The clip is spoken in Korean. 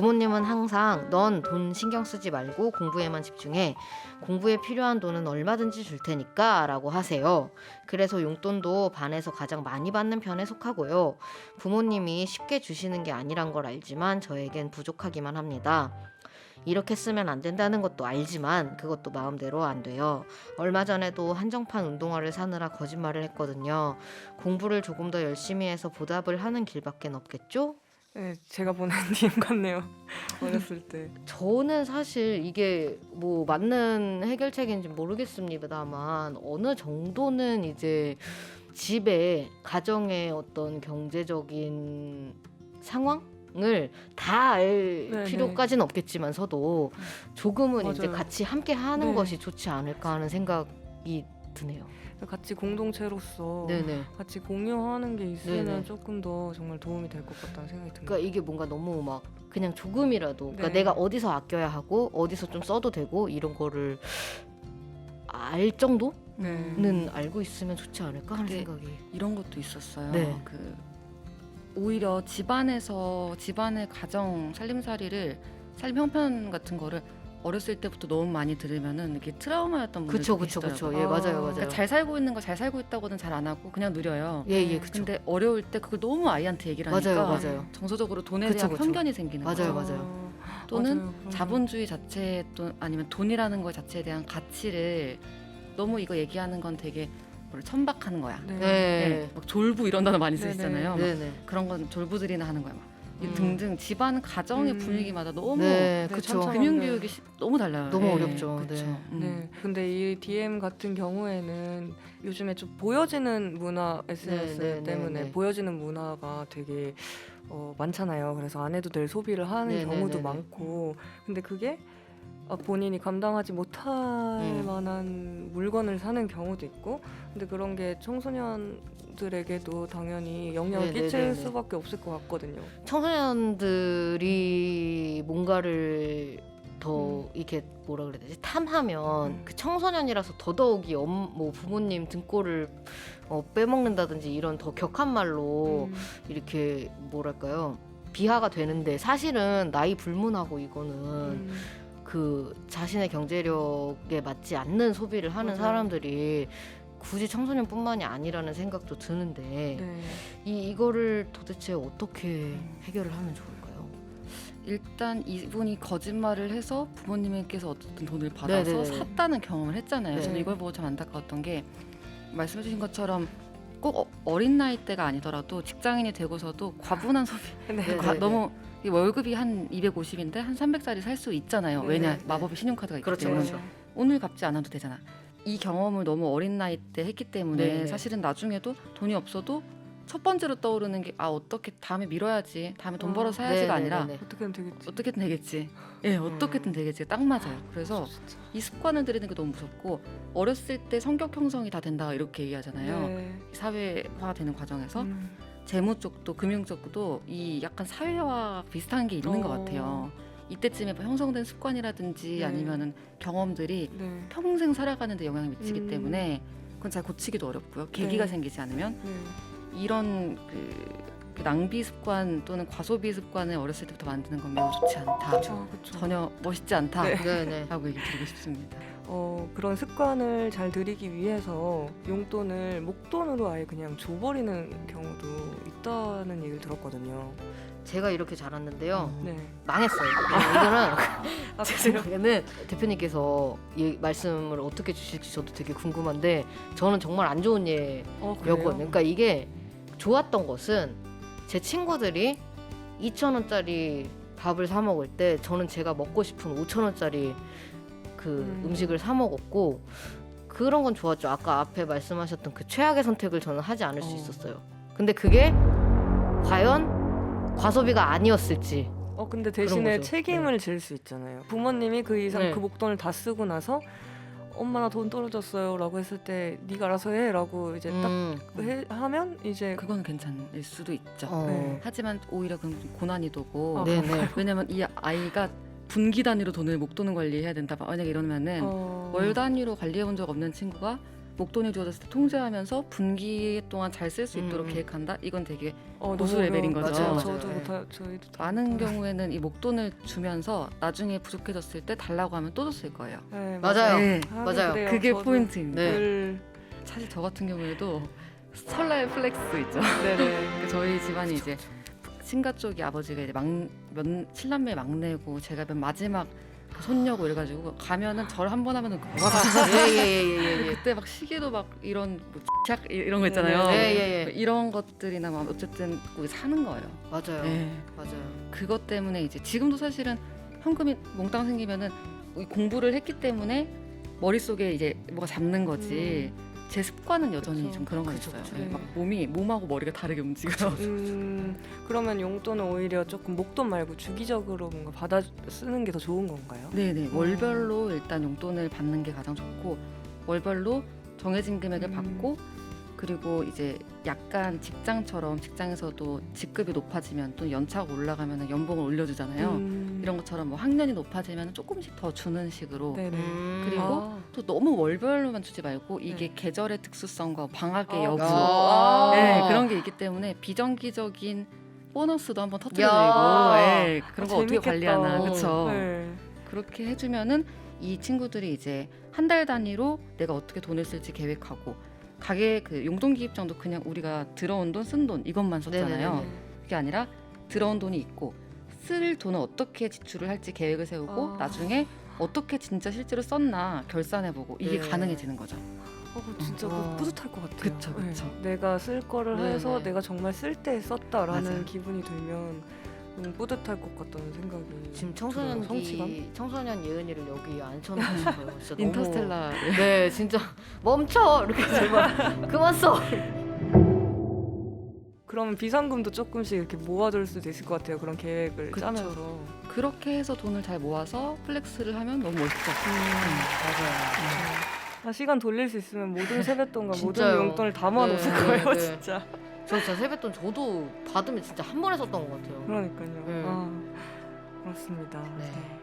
부모님은 항상 넌 돈 신경 쓰지 말고 공부에만 집중해. 공부에 필요한 돈은 얼마든지 줄 테니까 라고 하세요. 그래서 용돈도 반에서 가장 많이 받는 편에 속하고요. 부모님이 쉽게 주시는 게 아니란 걸 알지만 저에겐 부족하기만 합니다. 이렇게 쓰면 안 된다는 것도 알지만 그것도 마음대로 안 돼요. 얼마 전에도 한정판 운동화를 사느라 거짓말을 했거든요. 공부를 조금 더 열심히 해서 보답을 하는 길밖에 없겠죠? 네, 제가 보낸 DM 같네요. 어렸을 때. 저는 사실 이게 뭐 맞는 해결책인지 모르겠습니다만 어느 정도는 이제 집에 가정의 어떤 경제적인 상황을 다 알 네네. 필요까지는 없겠지만서도 조금은 이제 맞아요. 같이 함께 하는 네. 것이 좋지 않을까 하는 생각이 드네요. 같이 공동체로서 네네. 같이 공유하는 게 있으면 네네. 조금 더 정말 도움이 될 것 같다는 생각이 듭니다. 그러니까 이게 뭔가 너무 막 그냥 조금이라도 그러니까 네. 내가 어디서 아껴야 하고 어디서 좀 써도 되고 이런 거를 알 정도는 네. 알고 있으면 좋지 않을까 하는 그게 생각이. 이런 것도 있었어요. 네. 오히려 집안에서 집안의 가정 살림살이를 삶 형편 같은 거를 어렸을 때부터 너무 많이 들으면은 이게 트라우마였던 분들도 그쵸 계시더라고요. 예 아. 맞아요 그러니까 잘 살고 있는 거 잘 살고 있다고는 잘 안 하고 그냥 누려요. 예예 그쵸. 근데 어려울 때 그걸 너무 아이한테 얘기를 하니까 맞아요. 정서적으로 돈에 그쵸, 대한 그쵸. 편견이 생기는 맞아요, 거죠. 맞아요. 또는 맞아요. 그런 자본주의 자체 또 아니면 돈이라는 것 자체에 대한 가치를 너무 이거 얘기하는 건 되게 뭘 천박하는 거야. 네. 네. 막 졸부 이런 단어 많이 네네. 쓰시잖아요. 막 네네. 그런 건 졸부들이나 하는 거야. 막. 이 음. 등등 집안 가정의 음. 분위기마다 너무 네 네, 그쵸. 참- 금융 교육이 너무 달라요. 너무 어렵죠. 그쵸. 네. 네. 근데 이 DM 같은 경우에는 요즘에 좀 보여지는 문화 SNS 네, 네, 때문에 네. 보여지는 문화가 되게 많잖아요. 그래서 안 해도 될 소비를 하는 네, 경우도 네, 네, 네. 많고, 근데 그게 본인이 감당하지 못할 만한 물건을 사는 경우도 있고, 근데 그런 게 청소년들에게도 당연히 영향을 네, 네, 끼칠 네, 네. 수밖에 없을 것 같거든요. 청소년들이 뭔가를 더 이렇게 뭐라 그래야 되지 탐하면 그 청소년이라서 더더욱이 뭐 부모님 등골을 빼먹는다든지 이런 더 격한 말로 이렇게 뭐랄까요 비하가 되는데 사실은 나이 불문하고 이거는 그 자신의 경제력에 맞지 않는 소비를 하는 맞아요. 사람들이 굳이 청소년뿐만이 아니라는 생각도 드는데 네. 이거를 도대체 어떻게 해결을 하면 좋을까요? 일단 이분이 거짓말을 해서 부모님께서 어쨌든 돈을 받아서 네네네. 샀다는 경험을 했잖아요. 네. 저는 이걸 보고 참 안타까웠던 게 말씀해주신 것처럼 꼭 어린 나이 때가 아니더라도 직장인이 되고서도 과분한 소비 네. 네. 너무 이 월급이 한 250인데 한 300짜리 살 수 있잖아요. 네, 왜냐 네. 마법의 신용카드가 있기 그렇죠, 때문에 그렇죠. 오늘 갚지 않아도 되잖아. 이 경험을 너무 어린 나이 때 했기 때문에 네네. 사실은 나중에도 돈이 없어도 첫 번째로 떠오르는 게 어떻게 다음에 밀어야지 다음에 돈 벌어 사야지가 아니라 네네네네. 어떻게든 되겠지. 어떻게든 되겠지. 예, 어떻게든 되겠지. 딱 맞아요. 그래서 이 습관을 들이는 게 너무 무섭고 어렸을 때 성격 형성이 다 된다 이렇게 얘기하잖아요. 네. 사회화되는 과정에서 음. 재무 쪽도 금융 쪽도 이 약간 사회화 비슷한 게 있는 것 같아요. 이때쯤에 뭐 형성된 습관이라든지 네. 아니면은 경험들이 네. 평생 살아가는데 영향을 미치기 음. 때문에 그건 잘 고치기도 어렵고요. 계기가 네. 생기지 않으면 네. 이런 그 낭비 습관 또는 과소비 습관을 어렸을 때부터 만드는 건 매우 좋지 않다. 그렇죠. 전혀 멋있지 않다. 네. 네네. 라고 얘기 드리고 싶습니다. 그런 습관을 잘 들이기 위해서 용돈을 목돈으로 아예 그냥 줘버리는 경우도 있다는 얘기를 들었거든요. 제가 이렇게 자랐는데요. 네. 망했어요. 이거는 아, 제 생각에는 대표님께서 말씀을 어떻게 주실지 저도 되게 궁금한데 저는 정말 안 좋은 예였거든요. 그러니까 이게 좋았던 것은 제 친구들이 2,000원짜리 밥을 사 먹을 때 저는 제가 먹고 싶은 5,000원짜리 그 음식을 사 먹었고 그런 건 좋았죠. 아까 앞에 말씀하셨던 그 최악의 선택을 저는 하지 않을 수 있었어요. 근데 그게 과연 과소비가 아니었을지. 근데 대신에 거죠. 책임을 질 수 있잖아요. 부모님이 그 이상 네. 그 목돈을 다 쓰고 나서 엄마 나 돈 떨어졌어요 라고 했을 때 네가 알아서 해 라고 이제 딱 하면 이제 그건 괜찮을 수도 있죠. 네. 하지만 오히려 그건 좀 고난이도고 네네. 왜냐면 이 아이가 분기 단위로 돈을 목돈을 관리해야 된다. 만약에 이러면은 월 단위로 관리해 본 적 없는 친구가 목돈이 주어졌을 때 통제하면서 분기 동안 잘 쓸 수 있도록 음. 계획한다. 이건 되게 너무 고수 레벨인 어려워. 거죠. 맞아요. 저도 네. 저희도 다 많은 못해요. 경우에는 이 목돈을 주면서 나중에 부족해졌을 때 달라고 하면 또 줬을 거예요. 네, 맞아요. 네. 맞아요. 그래요. 그게 저도 포인트입니다. 네. 늘 사실 저 같은 경우에도 설날 플렉스 있죠. 네네. 저희 집안이 이제 친가 쪽이 아버지가 이제 칠남매 막내고 제가 맨 마지막 그 손녀고 이래가지고 가면은 절 한 번 하면은 예예예예. 그때 막 시계도 막 이런 뭐 샥 이런 거 있잖아요. 예예예. 이런 것들이나 막 어쨌든 거기 사는 거예요. 맞아요. 네. 맞아요. 그것 때문에 이제 지금도 사실은 현금이 몽땅 생기면은 이 공부를 했기 때문에 머릿속에 이제 뭐가 잡는 거지. 제 습관은 여전히 그쵸. 좀 그런 거 그쵸, 있어요. 그쵸. 네, 막 몸하고 머리가 다르게 움직여요. 그러면 용돈은 오히려 조금 목돈 말고 주기적으로 뭔가 받아 쓰는 게 더 좋은 건가요? 네네. 월별로 일단 용돈을 받는 게 가장 좋고 월별로 정해진 금액을 받고 그리고 이제 약간 직장에서도 직급이 높아지면 또 연차가 올라가면 연봉을 올려주잖아요. 이런 것처럼 뭐 학년이 높아지면 조금씩 더 주는 식으로 네네. 그리고 아. 또 너무 월별로만 주지 말고 이게 네. 계절의 특수성과 방학의 여부 아. 네, 그런 게 있기 때문에 비정기적인 보너스도 한번 터뜨려드리고 야. 네, 그런 거 어떻게 재밌겠다. 관리하나 그렇죠. 네. 그렇게 해주면은 이 친구들이 이제 한 달 단위로 내가 어떻게 돈을 쓸지 계획하고 가게 그 용돈 기입장도 그냥 우리가 들어온 돈 쓴 돈 이것만 썼잖아요. 네네네. 그게 아니라 들어온 돈이 있고 쓸 돈을 어떻게 지출을 할지 계획을 세우고 아. 나중에 어떻게 진짜 실제로 썼나 결산해보고 이게 네. 가능해지는 거죠. 그거 진짜 어. 그거 뿌듯할 것 같아요. 그쵸, 그쵸. 네. 내가 쓸 거를 네, 해서 네. 내가 정말 쓸 때 썼다라는 맞아요. 기분이 들면 너무 뿌듯할 것 같다는 생각이 지금 들어요. 성취감? 청소년 예은이를 여기 앉혀놓고 싶어요. 진짜 너무. 인터스텔라 네, 진짜 멈춰 이렇게 제발 그만 써. 그러면 비상금도 조금씩 이렇게 모아둘 수도 있을 것 같아요. 그런 계획을 그쵸. 짜면서. 그렇게 해서 돈을 잘 모아서 플렉스를 하면 너무 멋있죠. 맞아요. 시간 돌릴 수 있으면 모든 세뱃돈과 모든 진짜요. 용돈을 다 모아놓을 네, 거예요, 네. 진짜. 저 진짜 세뱃돈 저도 받으면 진짜 한 번에 썼던 것 같아요. 그러니까요. 네. 아, 그렇습니다. 네. 네.